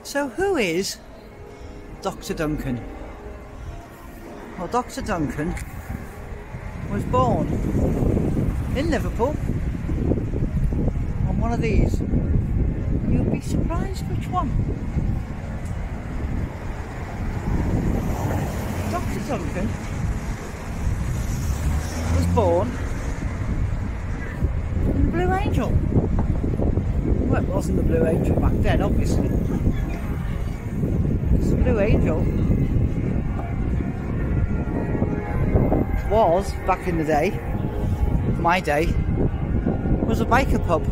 So who is Dr Duncan? Well, Dr Duncan was born in Liverpool on one of these. You'll be surprised which one. Dr Duncan was born in the Blue Angel. Well, it wasn't the Blue Angel back then, obviously. Because the Blue Angel was, back in the day, my day, was a biker pub.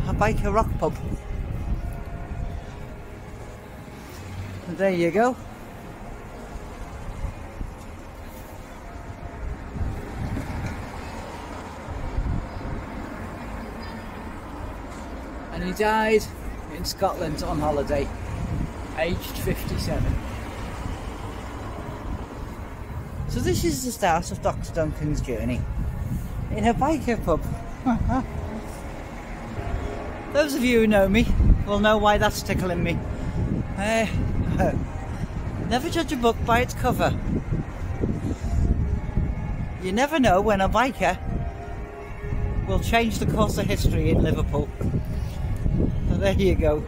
A biker rock pub. And there you go. And he died in Scotland on holiday, aged 57. So this is the start of Dr Duncan's journey in a biker pub. Those of you who know me will know why that's tickling me. Never judge a book by its cover. You never know when a biker will change the course of history in Liverpool. So there you go.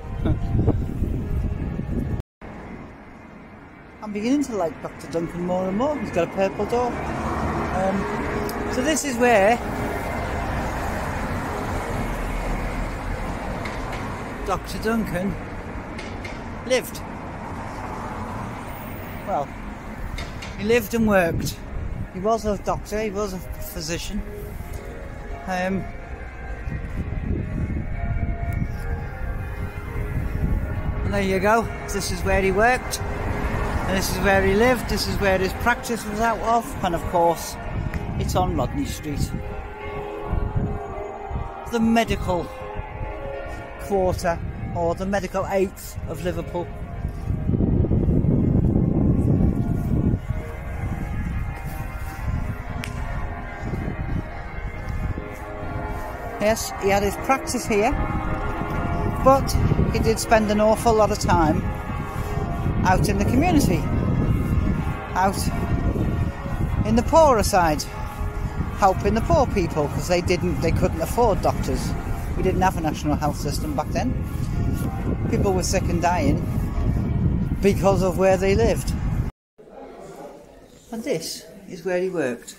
I'm beginning to like Dr Duncan more and more. He's got a purple door. So this is where Dr Duncan lived. Well, he lived and worked. He was a doctor, he was a physician. And there you go. This is where he worked. And this is where he lived, this is where his practice was out of, and of course, it's on Rodney Street. The medical quarter, or the medical eighth of Liverpool. Yes, he had his practice here, but he did spend an awful lot of time out in the community, out in the poorer side, helping the poor people, because they couldn't afford doctors. We didn't have a national health system back then. People were sick and dying because of where they lived. And this is where he worked.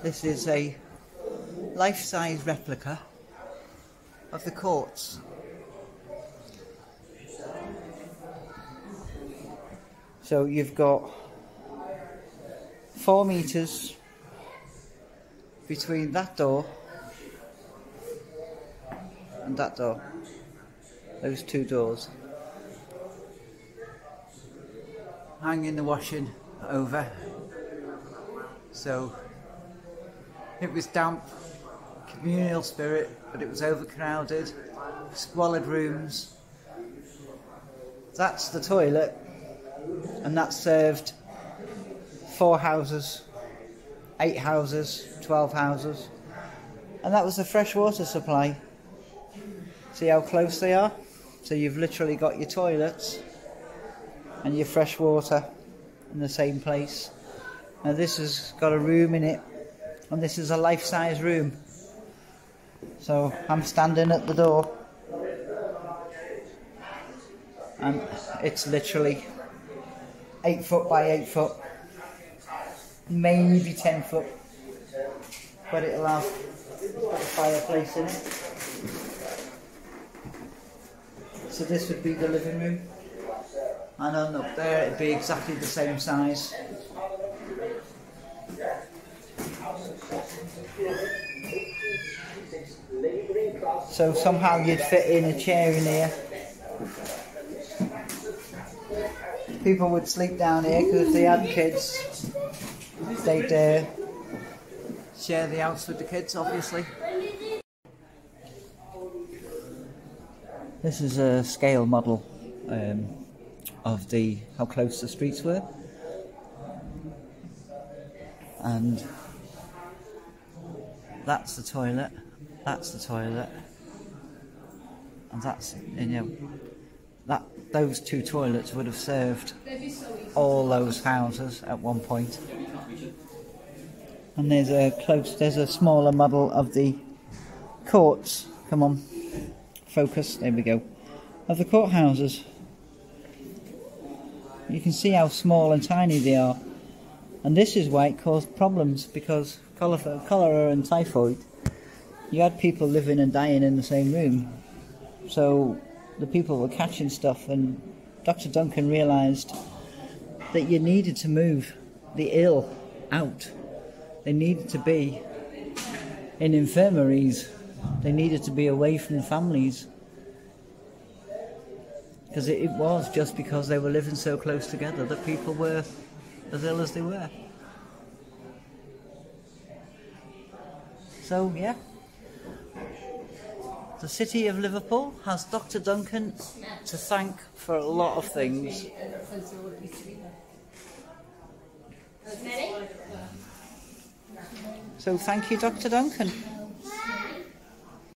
This is a life-size replica of the courts. So you've got 4 metres between that door and that door. Those 2 doors. Hanging the washing over. So it was damp, communal spirit, but it was overcrowded, squalid rooms. That's the toilet. And that served 4 houses, 8 houses, 12 houses, and that was the fresh water supply. See how close they are? So you've literally got your toilets and your fresh water in the same place. Now this has got a room in it, and this is a life-size room. So I'm standing at the door, and it's literally 8 foot by 8 foot, maybe 10 foot, but it'll have a fireplace in it. So this would be the living room, and on up there it'd be exactly the same size. So somehow you'd fit in a chair in here. People would sleep down here because if they had kids, they'd share the house with the kids, obviously. This is a scale model of how close the streets were, and that's the toilet, that's the toilet, And that's, you know, those 2 toilets would have served all those houses at one point. And there's a smaller model of the courts. Come on, focus, there we go. Of the courthouses. You can see how small and tiny they are. And this is why it caused problems, because cholera and typhoid, you had people living and dying in the same room. So the people were catching stuff, and Dr Duncan realised that you needed to move the ill out. They needed to be in infirmaries. They needed to be away from families. Because it was just because they were living so close together that people were as ill as they were. So, yeah. The city of Liverpool has Dr Duncan to thank for a lot of things. So thank you, Dr Duncan.